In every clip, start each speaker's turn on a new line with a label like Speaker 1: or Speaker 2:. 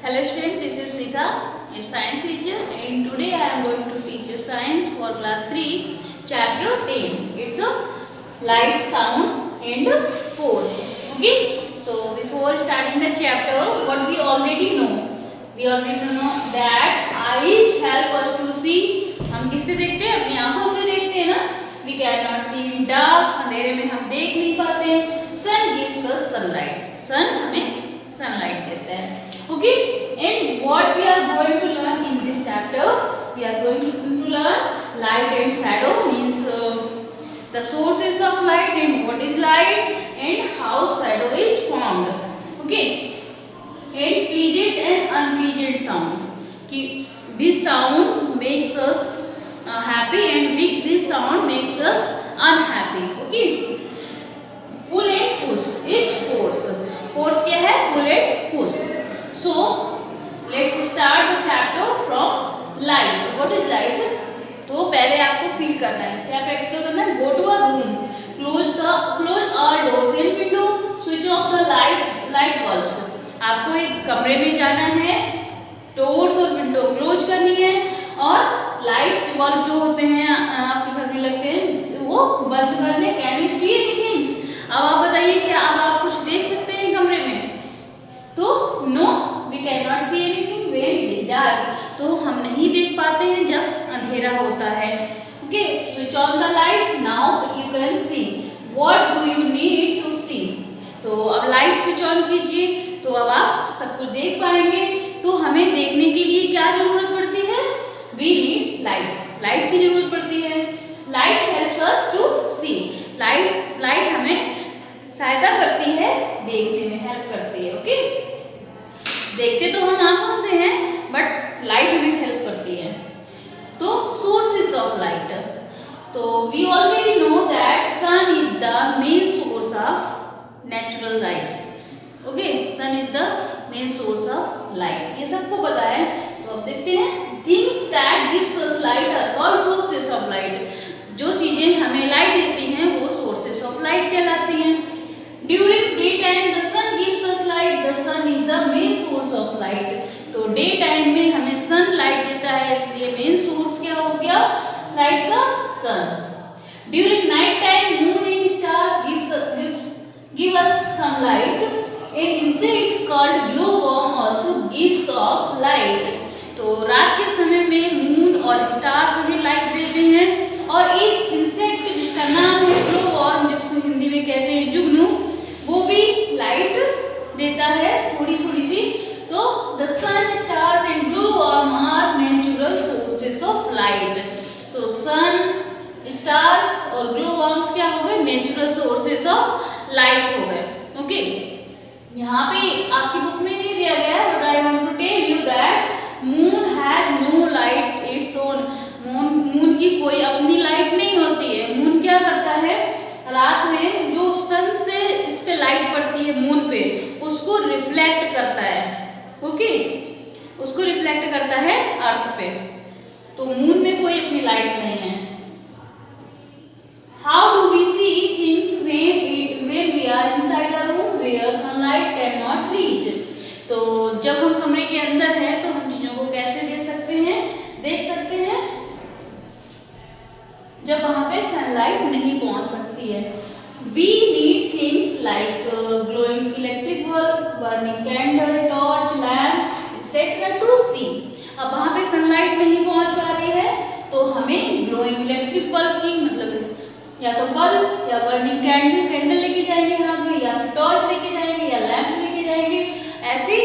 Speaker 1: Hello student, this is Sika, a science teacher, and today I am going to teach you science for class 3, chapter 10. It's a light, sound and force. Okay, so before starting the chapter, what we already know that eyes help us to see. हम किससे देखते हैं? अपनी आंखों से देखते हैं ना. We cannot see in dark. अंधेरे में हम देख नहीं पाते हैं. Sun gives us sunlight. Sun हमें sunlight देता है. Okay, and what we are going to learn in this chapter, we are going to learn light and shadow, means the sources of light and what is light and how shadow is formed. Okay, and pleasant and unpleasant sound, कि which sound makes us happy and which sound makes us unhappy. Okay, pull and push is force. Force क्या है? Pull and push. So let's start the chapter from light. What is light? तो पहले आपको feel करना है. क्या practical करना है? Go to a room, close all doors and window, switch off the light bulbs. आपको एक कमरे में जाना है, डोर्स और विंडो क्लोज करनी है और लाइट बल्ब जो होते हैं आपके घर में लगते हैं वो बंद करने. Can you see anything? अब आप बताइए क्या अब आप कुछ देख सकते हैं कमरे में? तो no, we can not see anything when it is dark. तो हम नहीं देख पाते हैं जब अंधेरा होता है. Okay, switch on the light. Now you can see. What do you need to see? तो अब लाइट स्विच ऑन कीजिए तो अब आप सब कुछ देख पाएंगे. तो हमें देखने के लिए क्या जरूरत पड़ती है? We need light. लाइट की जरूरत पड़ती है. Light helps us to see. Light हमें सहायता करती है, देखने में हेल्प करती है. ओके, देखते तो हम आंखों से हैं बट लाइट हमें हेल्प करती है. तो सोर्सेस ऑफ लाइट, तो we already know that sun is the main source of natural light. Okay, sun is the main source of light, ये सबको पता है. तो अब देखते हैं things that gives us light are called sources of light. जो चीजें हमें लाइट देती हैं वो सोर्सेस ऑफ लाइट कहलाती हैं. During daytime the sun gives us light. The sun is the main source of light. तो डे टाइम में हमें सन लाइट देता है, इसलिए मेन सोर्स क्या हो गया लाइट का? सन. During night time moon and stars give us some light. An insect called glowworm also gives off light. तो रात के समय में मून और स्टार्स हमें लाइट देते हैं और एक इंसेक्ट जिसका नाम है ग्लोवर्म, जिसको हिंदी में कहते हैं जुगनू, वो भी लाइट देता है थोड़ी थोड़ी सी. तो the sun, stars and glowworm are natural sources of light. तो सन, स्टार्स और ग्लोवर्म्स क्या हो गए? नेचुरल सोर्सेस ऑफ लाइट हो गए. ओके, यहाँ पे आपकी बुक में नहीं दिया गया है, but I want to tell you that moon has no light its own. Moon की कोई अपनी लाइट नहीं होती है. मून क्या करता है? रात में जो सन से इस पे लाइट पड़ती है मून पे, उसको रिफ्लेक्ट करता है. ओके, उसको रिफ्लेक्ट करता है अर्थ पे. तो मून में कोई अपनी लाइट नहीं है. How do we see things when we are inside a room where sunlight can not reach. तो जब हम कमरे के अंदर हैं तो हम चीजों को कैसे देख सकते हैं जब वहां पे सनलाइट नहीं पहुंच सकती है. We need things like glowing electric bulb, burning candle, torch, lamp etcetera to see. अब वहां पे सनलाइट नहीं पहुंच पा रही है तो हमें ग्लोइंग इलेक्ट्रिक बल्ब की, मतलब या तो बल्ब या बर्निंग कैंडल लेके जाएंगे हाथ में, या फिर टॉर्च लेके जाएंगे या लैम्प लेके जाएंगे. ऐसी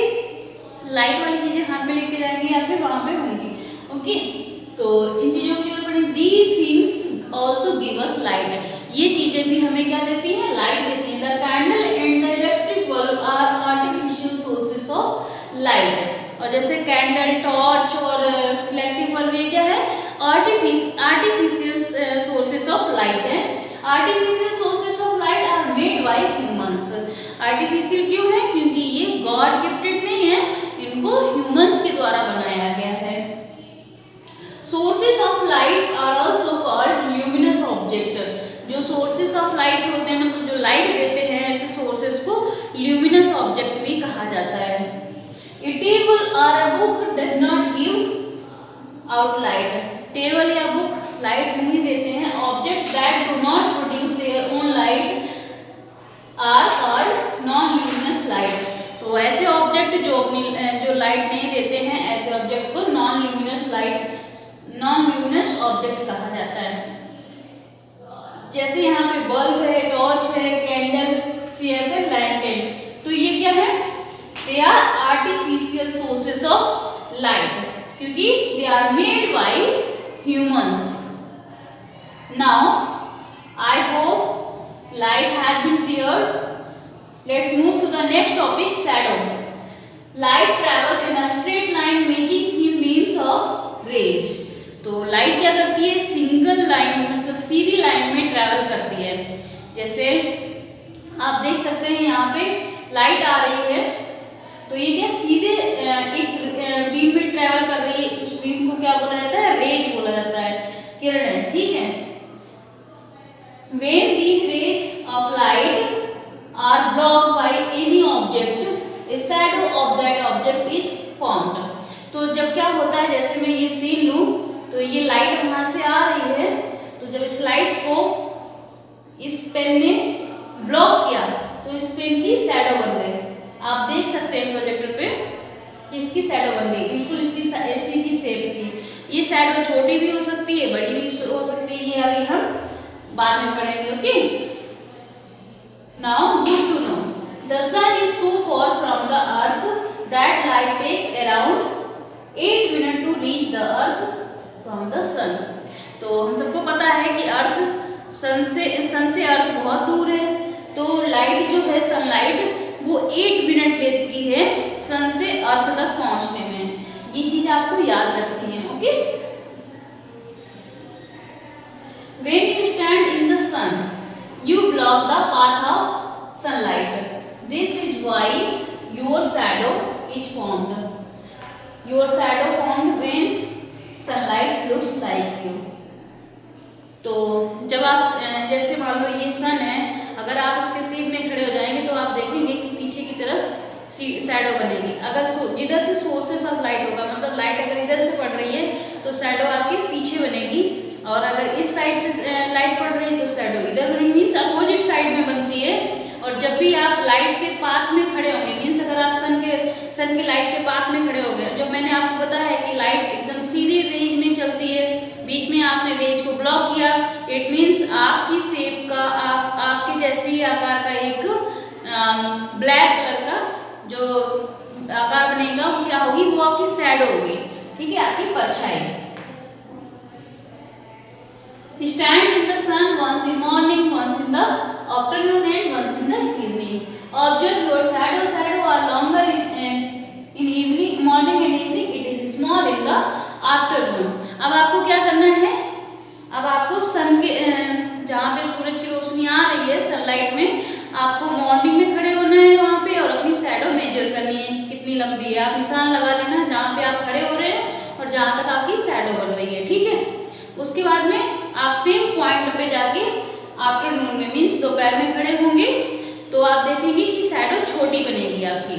Speaker 1: लाइट वाली चीजें हाथ में लेके जाएंगे या फिर वहां पे होंगी. ओके, तो इन चीजों की जरूरत पड़ेगी. These things also give us light. ये चीजें भी हमें क्या देती हैं? लाइट देती हैं. The candle and the electric bulb are artificial sources of light. और जैसे कैंडल, टॉर्च और इलेक्ट्रिक बल्ब ये क्या है? आर्टिफिशियल सोर्सेस ऑफ लाइट है. Artificial sources of light are made by humans. Artificial क्यों है? क्योंकि ये गॉड गिफ्टेड नहीं है, इनको ह्यूमंस के द्वारा बनाया गया है. Sources of light are also called luminous object. जो सोर्सेस ऑफ लाइट होते हैं, मतलब जो लाइट देते हैं, ऐसे सोर्सेस को ल्यूमिनस ऑब्जेक्ट भी कहा जाता है. It will आउटलाइट, टेबल या बुक लाइट नहीं देते हैं। Object that do not produce their own light are called non luminous light. तो ऐसे ऑब्जेक्ट जो अपनी जो लाइट नहीं देते हैं, ऐसे ऑब्जेक्ट को नॉन ल्यूमिनस ऑब्जेक्ट कहा जाता है। जैसे यहाँ पे बल्ब है, टॉर्च है, कैंडल, CFL, लैंटर्न, तो ये क्या है? They are artificial sources of light, क्योंकि they are made by humans. Now I hope light has been cleared. Let's move to the next topic, shadow. Light travel in a straight line making him beams of rays. तो light क्या करती है? Single line मतलब सीधी line में travel करती है। जैसे आप देख सकते हैं यहाँ पे लाइट आ रही है, तो ये क्या सीधे एक बीम में ट्रैवल कर रही है। उस बीम को क्या बोला जाता है? रेज बोला जाता है, किरणें, ठीक है। When these rays of light are blocked by any object, a shadow of that object is formed. तो जब क्या होता है, जैसे मैं ये पेन लूँ तो ये लाइट वहाँ से आ रही है, तो जब इस लाइट को इस पेन ने ब्लॉक किया तो इस पेन की शैडो बन गई। आप देख सकते हैं प्रोजेक्टर पे कि इसकी शैडो बन गई, बिल्कुल इसी की शेप की। ये शैडो छोटी भी हो सकती है, बड़ी भी हो सकती है, ये अभी हम बाद में पढ़ेंगे। Okay, now good to know, the sun is so far from the earth that light takes around 8 minutes to reach the earth from the sun. तो हम सबको पता है कि सन से अर्थ बहुत दूर है, तो लाइट जो है सनलाइट वो 8 मिनट लेती है सन से अर्थ तक पहुंचने में। ये चीज आपको याद रखनी है। Okay, when you stand in the sun you block the path of sunlight. This is why your shadow is formed. Your shadow formed when sunlight looks like you. तो जब आप जैसे मान लो ये सन है, अगर आप इसके सीध में खड़े हो जाएंगे तो आप देखेंगे कि पीछे की तरफ शैडो बनेगी। अगर जिधर से सोर्सेस ऑफ लाइट होगा, मतलब लाइट अगर इधर से पड़ रही है तो शैडो आपके पीछे बनेगी, और अगर इस साइड से लाइट पड़ रही है तो शैडो इधर बनेगी, मीन्स अपोजिट साइड में बनती है। और जब भी आप लाइट के पाथ में खड़े होंगे, मीन्स अगर आप सन के लाइट के पाथ में खड़े हो गए, जो मैंने आपको बताया है कि लाइट एकदम सीधी रेंज में चलती है, बीच में आपने रेंज को ब्लॉक किया, इट मीन्स आपकी शेप का आपके जैसी आकार का एक ब्लैक कलर का जो आकार बनेगा वो क्या होगी? वो आपकी शैडो होगी, ठीक है, आपकी परछाई। Stand in the sun once in morning, once in the afternoon, and once in the evening. Observe your shadow are longer in evening, morning and evening. It is small in the afternoon. अब आपको क्या करना है? अब आपको सन के जहाँ पे सूरज की रोशनी आ रही है सनलाइट में, आपको मॉर्निंग में खड़े होना है वहाँ पे, और अपनी शैडो मेजर करनी है कि कितनी लंबी है। आप निशान लगा लेना जहाँ पे आप खड़े हो रहे हैं और जहाँ तक आपकी शैडो बन रही है, ठीक है। उसके बाद में आप सेम पॉइंट पे जाके आफ्टरनून में, मीन्स दोपहर में खड़े होंगे तो आप देखेंगे कि शैडो छोटी बनेगी आपकी।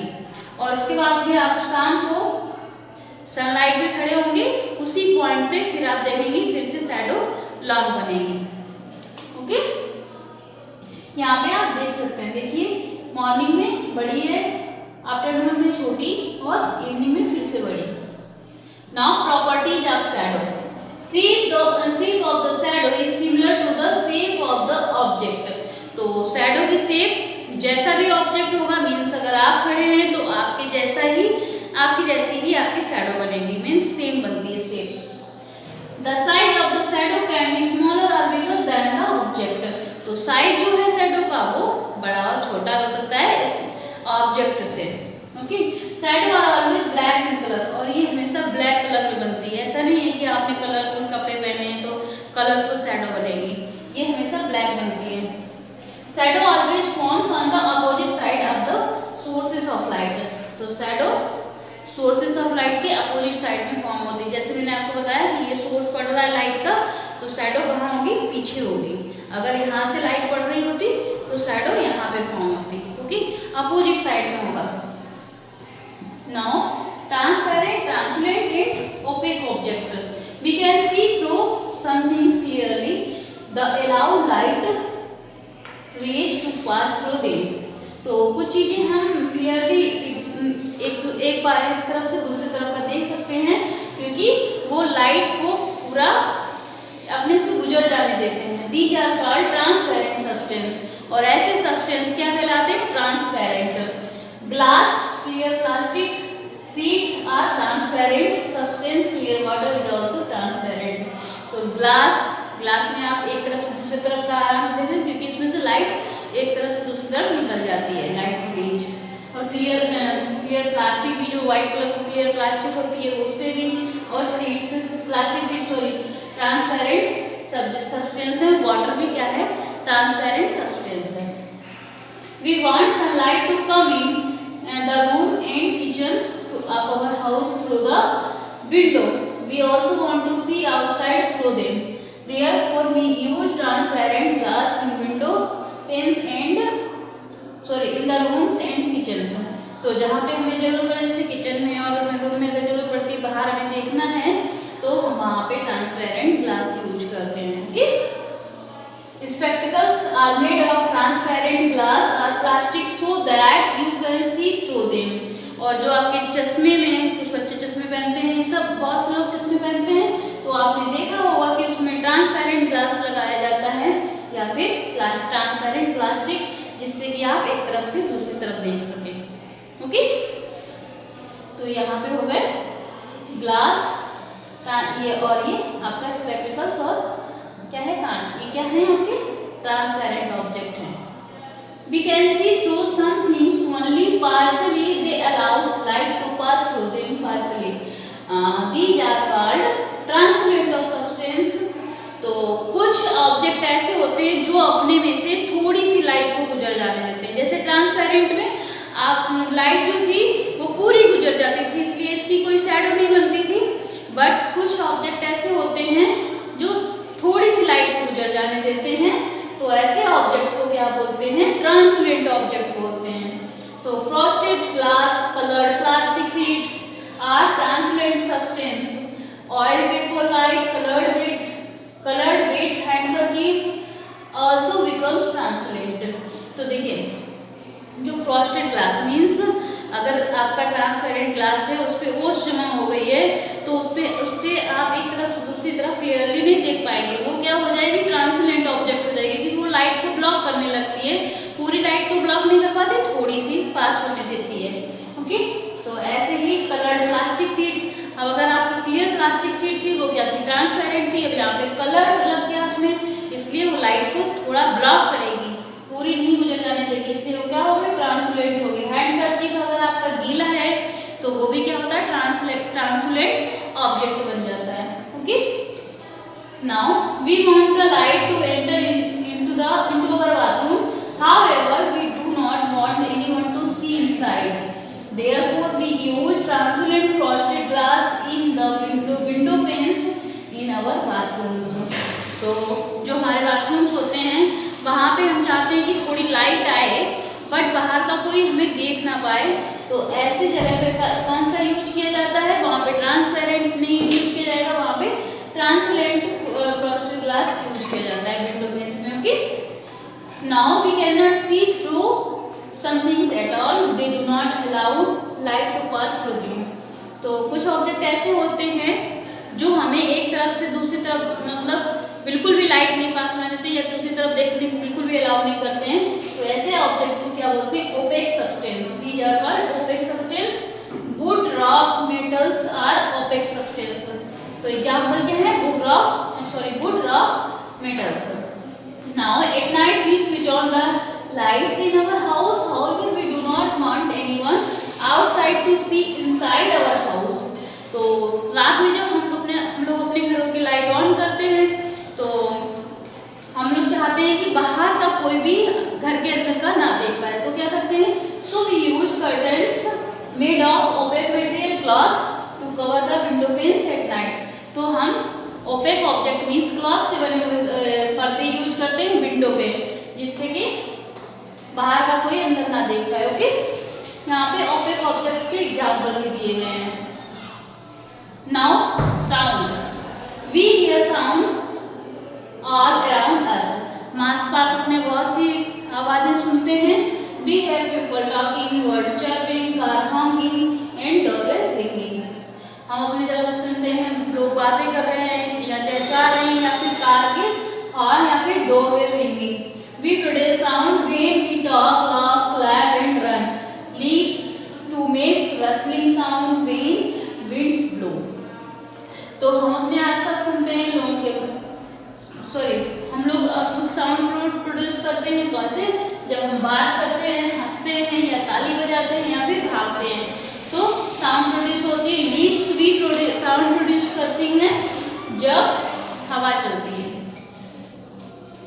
Speaker 1: और उसके बाद फिर आप शाम को सनलाइट में खड़े होंगे उसी पॉइंट पे, फिर आप देखेंगे फिर से शैडो लॉन्ग बनेगी। ओके, यहाँ पे आप देख सकते हैं, देखिए मॉर्निंग में बड़ी है, आफ्टरनून में छोटी और इवनिंग में फिर से बड़ी। Now properties of shadow. Shape of the shadow is similar to the shape of the object. तो शैडो की शेप जैसा भी ऑब्जेक्ट होगा, मीन्स अगर आप खड़े हैं तो आपकी जैसी ही आपकी शैडो बनेगी, मीन्स सेम बनती है shape. The size of the shadow can be smaller or bigger than the object. तो साइज जो है शैडो का वो बड़ा और छोटा हो सकता है इस ऑब्जेक्ट से। Okay, shadow are always black in colour, और ये हमेशा ब्लैक कलर में बनती है। ऐसा नहीं है कि आपने कलरफुल कपड़े पहने हैं तो कलरफुल शैडो बनेगी, ये हमेशा ब्लैक बनती है। Shadow always forms on the opposite side of the sources of light. तो शैडो सोर्सेस ऑफ लाइट के अपोजिट साइड में फॉर्म होती है। जैसे मैंने आपको बताया कि ये सोर्स पड़ रहा है लाइट का, तो शैडो कहाँ होगी? पीछे होगी। अगर यहाँ से लाइट पड़ रही होती तो शैडो यहाँ पे फॉर्म होती, क्योंकि अपोजिट साइड में होगा। Now, transparent, translucent and opaque object. We can see through some things clearly. The allowed light rays to pass through them. तो कुछ चीजें हम क्लियरली एक तरफ से दूसरी तरफ का देख सकते हैं, क्योंकि वो लाइट को पूरा अपने से गुजर जाने देते हैं। These are called transparent substance. और ऐसे सब्सटेंस क्या कहलाते हैं? Transparent. Glass, clear plastic, sheet are transparent substance, clear water is also transparent. तो ग्लास में आप एक तरफ से दूसरी तरफ का आराम से देखते हैं, क्योंकि इसमें से लाइट एक तरफ से दूसरी तरफ निकल जाती है, लाइट रेज। और क्लियर प्लास्टिक भी, जो व्हाइट कलर की क्लियर प्लास्टिक होती है उससे भी, और seeds, plastic seeds sorry transparent substance है। वाटर भी क्या है? ट्रांसपेरेंट सब्सटेंस है। We want sunlight to come in the room and kitchen of our house through the window. We also want to see outside through them. Therefore, we use transparent glass in window panes and in the rooms and kitchens. तो जहाँ पे हमें जरूरत पड़े, जैसे kitchen में और room में अगर जरूरत पड़ती है, बाहर हमें देखना है, तो हम वहाँ पे ट्रांसपेरेंट ग्लास यूज करते हैं। Okay. Spectacles are made of transparent glass or plastic so that you can see through them. और जो आपके चश्मे में, कुछ बच्चे चश्मे पहनते हैं, ये सब बहुत से लोग चश्मे पहनते हैं, तो आपने देखा होगा कि उसमें ट्रांसपेरेंट ग्लास लगाया जाता है या फिर ट्रांसपेरेंट प्लास्टिक, जिससे कि आप एक तरफ से दूसरी तरफ देख सकें। ओके। तो यहाँ पे हो गए ग्लास, ये और ये आपका स्पेक्टिकल्स, और क्या है? कांच। ये क्या है? आपके ट्रांसपेरेंट ऑब्जेक्ट हैं। We can see through some things only partially. They allow light to pass through them partially. These are called translucent of substance. तो कुछ ऑब्जेक्ट ऐसे होते हैं जो अपने में से थोड़ी सी लाइट को गुजर जाने देते हैं। जैसे ट्रांसपेरेंट में आप लाइट जो थी वो पूरी गुजर जाती थी, इसलिए इसकी कोई शैडो नहीं बनती थी। बट कुछ ऑब्जेक्ट ऐसे होते हैं जो थोड़ी सी लाइट को गुजर जाने देते हैं, तो ऐसे ऑब्जेक्ट को क्या बोलते हैं? ट्रांसपेरेंट ऑब्जेक्ट बोलते हैं। तो frosted glass, coloured plastic sheet are transparent substance. Oil paper, light, coloured wet handkerchief also becomes transparent. तो देखिए, जो फ्रॉस्टेड ग्लास मीन्स अगर आपका ट्रांसपेरेंट ग्लास है, उस पर ओस जमा हो गई है, तो उससे आप एक तरफ से दूसरी तरफ क्लियरली नहीं देख पाएंगे। वो क्या हो जाएगी? ट्रांसपेरेंट ऑब्जेक्ट हो जाएगी, क्योंकि वो लाइट को ब्लॉक करने लगती है। पूरी लाइट को ब्लॉक नहीं कर पाती, थोड़ी सी पास होने देती है। ओके। तो ऐसे ही कलर्ड प्लास्टिक शीट, अब अगर आपकी क्लियर प्लास्टिक शीट थी, वो क्या थी? ट्रांसपेरेंट थी। अब यहाँ पे कलर लग गया उसमें, इसलिए वो लाइट को थोड़ा ब्लॉक करेगी, पूरी नहीं गुजर जाने देगी, इसलिए वो क्या हो गई? ट्रांसपेरेंट हो गई। हैंडकरचीफ अगर आपका गीला है तो वो भी क्या होता है? ट्रांसपेरेंट ऑब्जेक्ट बन जाता है। Okay. Now we want the light to enter into our bathroom. However, we do not want anyone to see inside. Therefore, we use translucent frosted glass in the window panes in our bathrooms. तो जो हमारे bathrooms होते हैं, वहाँ पे हम चाहते हैं कि थोड़ी लाइट आए, बट बाहर का कोई हमें देख ना पाए, तो ऐसी जगह पे कौन सा यूज किया जाता है? वहाँ पे ट्रांसपेरेंट नहीं यूज किया जाएगा, वहाँ पे ट्रांसपेरेंट फ्रॉस्टेड ग्लास यूज किया जाता है विंडो पेन्स में। Okay. Now we can not see through some things at all, they do not allow light to pass through them. तो कुछ ऑब्जेक्ट ऐसे होते हैं जो हमें एक तरफ से दूसरी तरफ, मतलब बिल्कुल भी लाइट नहीं पास होने देते, या दूसरी तरफ देखने को बिल्कुल भी अलाउ नहीं करते हैं, तो ऐसे ऑब्जेक्ट को क्या बोलते हैं? Opaque substance. These are called opaque substance. Wood, rock, metals are opaque substance. तो एग्जांपल क्या है? Wood, rock, metals. Now at night we switch on the lights in our house, however we do not want anyone outside to see inside our house. तो रात में जब हम लोग अपने घरों की लाइट ऑन करते हैं, तो हम लोग चाहते हैं कि बाहर का कोई भी घर के अंदर का ना देख पाए, तो क्या करते हैं? So we use curtains made of opaque material cloth to cover the window panes at night. तो हम ओपेक ऑब्जेक्ट मीन्स क्लॉथ से बने हुए पर्दे यूज करते हैं विंडो पे, जिससे कि बाहर का कोई अंदर ना देख पाए। ओके। यहाँ पे ओपेक ऑब्जेक्ट्स के एग्जाम्पल भी दिए गए हैं। Now sound. all around us. हम आसपास अपने बहुत सी आवाजें सुनते हैं. We hear people talking, birds chirping, car honking and doorbells ringing. हम अपनी तरफ सुनते हैं लोग बातें कर रहे हैं, चिड़ियाँ चहचहा रही हैं, या फिर कार के हॉर्न या फिर doorbell ringing. We produce sound when we talk, laugh, clap and run. Leaves to make rustling sound when winds blow. तो हम अपने आसपास सुनते हैं लोगों के हम लोग कुछ साउंड प्रोड्यूस करते हैं. कैसे? जब हम बात करते हैं, हंसते हैं या ताली बजाते हैं या फिर भागते हैं तो साउंड प्रोड्यूस होती है. लीव्स भी साउंड प्रोड्यूस करती हैं जब हवा चलती है.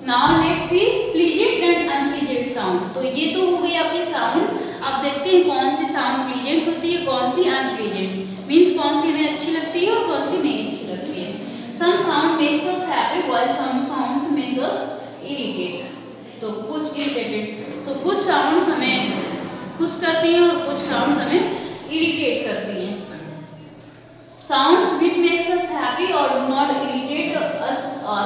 Speaker 1: Now let's C pleasant and unpleasant sound. तो ये तो हो गई आपकी साउंड. अब देखते हैं कौन सी साउंड प्लीजेंट होती है, कौन सी अनप्लीजेंट. मीन्स कौन सी हमें अच्छी लगती है और कौन सी नहीं अच्छी लगती है. Some sound makes us happy while some sounds make us irritate. तो कुछ इरिटेटेड, तो कुछ साउंड्स हमें खुश करती हैं और कुछ साउंड्स हमें इरिटेट करती हैं. Sounds which makes us happy और डू नॉट इरिटेट अस और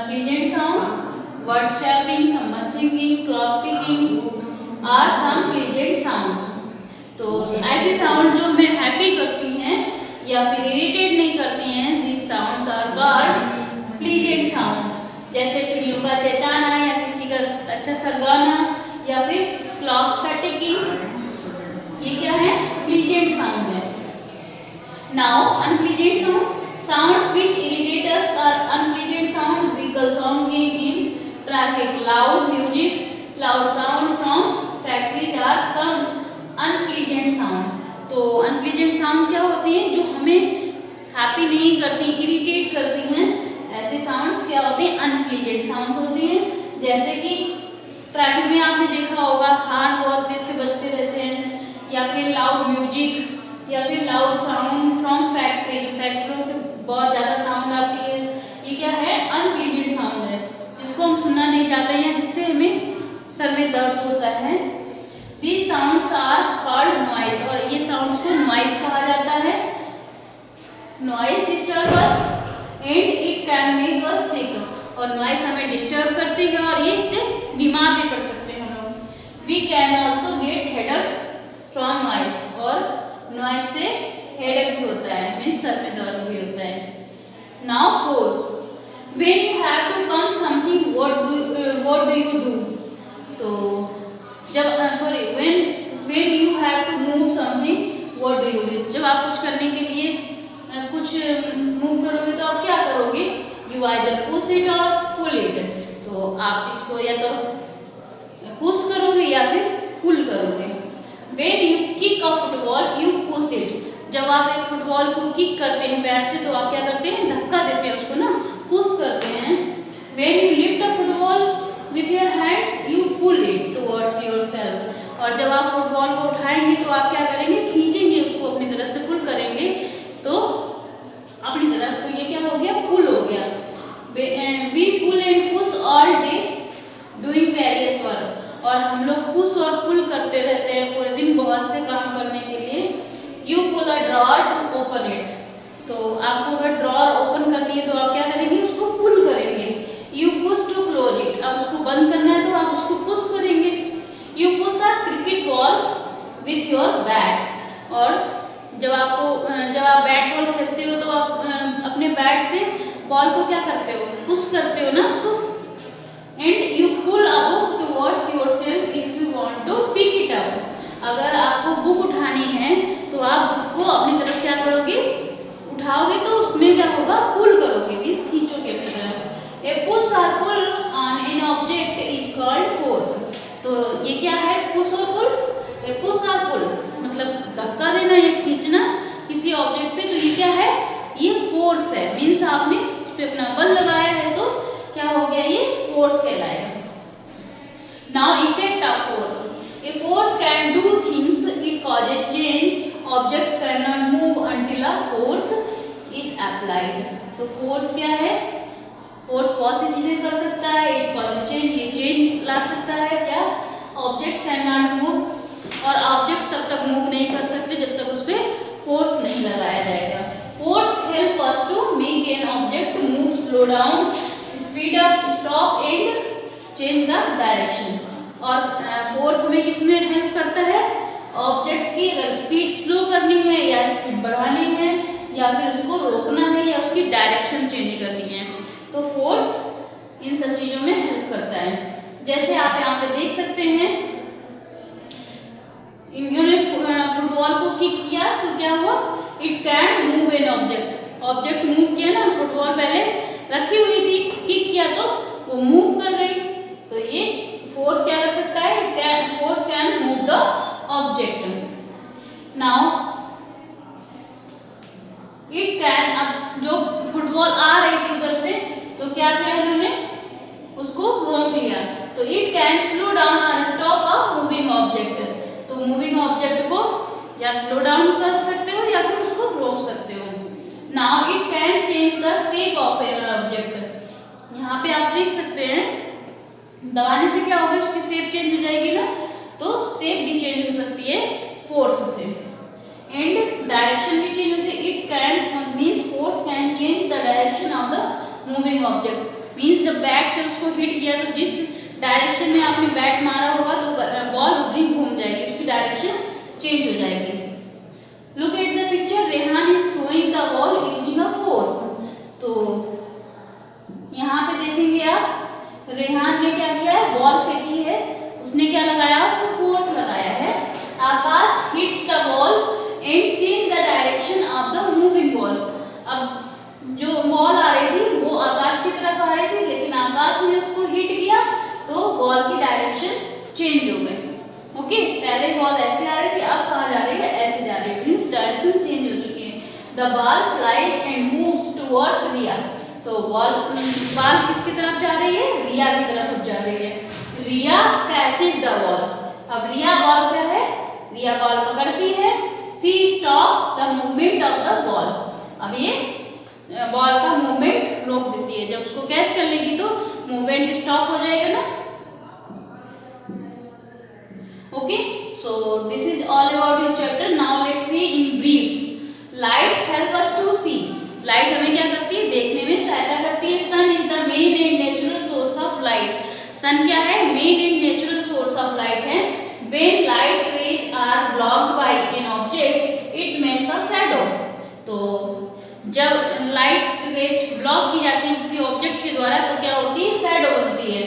Speaker 1: pleasant sound. Birds chirping, someone singing, clock ticking are some pleasant sounds. तो ऐसी साउंड जो हमें हैप्पी करती हैं या फिर इरिटेट नहीं करती हैं, these sounds are called pleasant sound. जैसे चिड़ियों का चहचहाना या किसी का अच्छा सा गाना या फिर क्लॉक्स का टिकिंग, ये क्या है? प्लीजेंट साउंड है. Now unpleasant sound. Sounds which irritate us are unpleasant sound. Vehicle honking in traffic, loud music, loud sound from factories are some unpleasant sound. तो unpleasant sound क्या होती हैं? जो हमें हैप्पी नहीं करती, इरिटेट करती हैं, ऐसे साउंड्स क्या होते हैं? अनप्लीजेंट साउंड होती हैं. जैसे कि ट्रैफिक में आपने देखा होगा हॉर्न बहुत तेज से बजते रहते हैं, या फिर लाउड म्यूजिक, या फिर लाउड साउंड फ्रॉम फैक्ट्री. फैक्ट्रियों से बहुत ज़्यादा साउंड आती है. ये क्या है? अनप्लीजेंट साउंड है, जिसको हम सुनना नहीं चाहते हैं, जिससे हमें सर में दर्द होता है. These sounds are called noise. और ये साउंड्स को नॉइस कहा जाता है. Noise disturb us and it can make us sick. और नॉइस हमें डिस्टर्ब करती है और ये इससे बीमार भी पड़ सकते हैं हम लोग. We can also get headache from noise. और नॉइस से हेडेक भी होता है, मीन्स सर में दर्द भी होता है. Now force. When you have to come something, what do you do? तो जब when you have to move something, what do you do? जब आप कुछ करने के लिए कुछ मूव करोगे तो आप क्या करोगे? You either push it or pull it. तो आप इसको या तो पुश करोगे या फिर पुल करोगे. When you kick a football, you push it. जब आप एक फुटबॉल को किक करते हैं पैर से तो आप क्या करते हैं? धक्का देते हैं उसको ना, पुश करते हैं. When you lift a football with your hands, you pull it towards yourself. और जब आप फुटबॉल को उठाएंगे तो आप क्या करेंगे? खींचेंगे उसको, अपनी तरफ से पुल करेंगे तो अपनी तरफ. तो ये क्या हो गया? पुल हो गया. We pull and push all day doing various work. और हम लोग पुश और पुल करते रहते हैं पूरे दिन बहुत से काम करने के लिए. You pull a drawer to open it. तो आपको अगर ड्रॉअर ओपन करनी है तो आप क्या करेंगे? उसको पुल करेंगे. You push to close it. अब उसको बंद करना है तो आप उसको पुश करेंगे. You push a cricket ball with your bat. और जब आप बैट बॉल खेलते हो तो आप अपने बैट से बॉल को क्या करते हो? पुश करते हो ना उसको. And you pull a book towards yourself if you want to pick it up. अगर आपको बुक उठानी है तो आप बुक को अपनी तरफ क्या करोगे? उठाओगे तो उसमें क्या होगा? पुल करोगे, मीन्स खींचोगे अपनी तरफ. A push or pull on an object is called force. तो ये क्या है? पुश और पुल. A push or pull मतलब धक्का देना या खींचना किसी ऑब्जेक्ट पे, तो ये क्या है? ये फोर्स है. मीन्स आपने उस पे अपना बल लगाया है तो क्या हो गया? ये फोर्स कहलाएगा. Now effect of force. A force can do things. It causes change. Objects cannot move until a force is applied. तो फोर्स क्या है? फोर्स बहुत सी चीजें कर सकता है. It causes change. ये चेंज ला सकता है. क्या? Objects cannot move. और ऑब्जेक्ट्स तब तक मूव नहीं कर सकते जब तक उस पर फोर्स नहीं लगाया जाएगा. Force help us to make an object move, slow down, speed up, stop and change the direction. और फोर्स में किसमें हेल्प करता है? ऑब्जेक्ट की अगर स्पीड स्लो करनी है या स्पीड बढ़ानी है या फिर उसको रोकना है या उसकी डायरेक्शन चेंज करनी है, तो फोर्स इन सब चीज़ों में हेल्प करता है। जैसे आप यहाँ पे देख सकते हैं, इन्होंने फुटबॉल को किक किया तो क्या हुआ? It can move an object. Object move किया ना, फुटबॉल पहले रखी हुई थी, किक किया तो वो मूव कर गई। तो ये फोर्स क्या कर सकता है? Force can move the object. Now it can, अब जो फुटबॉल आ रही थी उधर से, तो क्या किया इन्होंने? उसको रोक लिया। तो इट कैन स्लो डाउन और स्टॉप अ मूविंग ऑब्जेक्ट। तो मूविंग ऑब्जेक्ट को या स्लो डाउन कर सकते हो या फिर उसको रोक सकते हो। Now it can change the shape of an object. यहाँ पे आप देख सकते हैं, दबाने से क्या होगा? उसकी शेप चेंज हो जाएगी ना, तो शेप भी चेंज हो सकती है फोर्स से। एंड डायरेक्शन भी चेंज हो सकती है। It can means force can change the direction of the moving object. Means जब बैट से उसको हिट किया तो जिस डायरेक्शन में आपने बैट मारा होगा तो बॉल उधर ही घूम जाएगी, उसकी डायरेक्शन चेंज हो जाएगी। Look at the picture, Rehan is throwing the ball using a force. तो यहाँ पे देखेंगे आप, रेहान ने क्या किया है? बॉल फेंकी है, उसने क्या लगाया? उसमें फोर्स लगाया है। Akash hits the ball and change the direction of the moving ball. अब जो बॉल आ रही थी वो आकाश की तरफ आ रही थी, लेकिन आकाश ने उसको हिट किया तो बॉल की डायरेक्शन चेंज हो गई। ओके, पहले बॉल ऐसे आ रही थी, अब कहाँ जा रही है? ऐसे जा रही है, मीन्स डायरेक्शन चेंज हो चुकी है। The ball flies and moves towards Riya. तो बॉल किसकी तरफ जा रही है? रिया की तरफ जा रही है। Riya catches the ball. अब रिया बॉल क्या है? रिया बॉल पकड़ती है। She stop the movement of the ball. अब ये बॉल का मूवमेंट रोक देती है, जब उसको कैच कर लेगी तो मूवमेंट स्टॉप हो जाएगा ना। Okay, so this is all about your chapter. Now let's see in brief. Light help us to see. Light हमें क्या करती है? देखने में सहायता करती है। Sun is the main and natural source of light. Sun क्या है? Main and natural source of light है। When light rays are blocked by an object it makes a shadow. तो जब लाइट रेज ब्लॉक की जाती है किसी object के द्वारा तो क्या होती है? शैडो बनती है।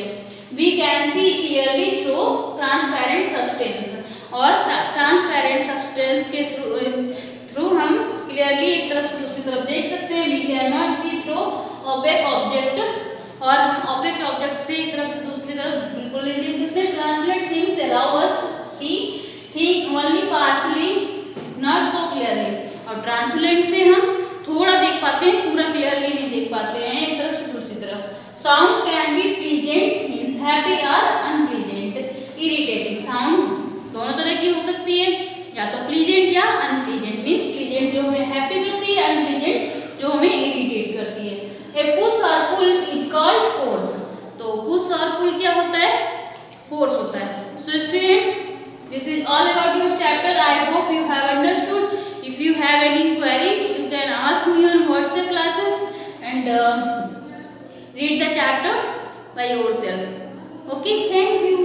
Speaker 1: We can see clearly through transparent substance. और ट्रांसपेरेंट सब्सटेंस के थ्रू हम क्लियरली एक तरफ से दूसरी तरफ देख सकते हैं। We can not see through opaque object. और हम ऑपेक ऑब्जेक्ट से एक तरफ से दूसरी तरफ बिल्कुल नहीं देख सकते। Translucent things allow us to see thing only partially, not so clearly. और ट्रांसलेट से हम थोड़ा देख पाते हैं, पूरा क्लियरली नहीं देख पाते हैं एक तरफ से दूसरी तरफ। Sound can be pleasant means happy और अनप्लीजेंट, इरिटेटिंग। साउंड दोनों तरह की हो सकती है, या तो प्लीजेंट या अनप्लीजेंट। मीन्स प्लीजेंट जो हमें हैप्पी करती है, अनप्लीजेंट जो हमें इरिटेट करती है। ए पुश और पुल इज कॉल्ड फोर्स। तो पुश और पुल क्या होता है? फोर्स होता है। So student, this is all about your chapter. I hope you have understood. If you have any queries you can ask me on WhatsApp classes and read the chapter by yourself. Okay, thank you.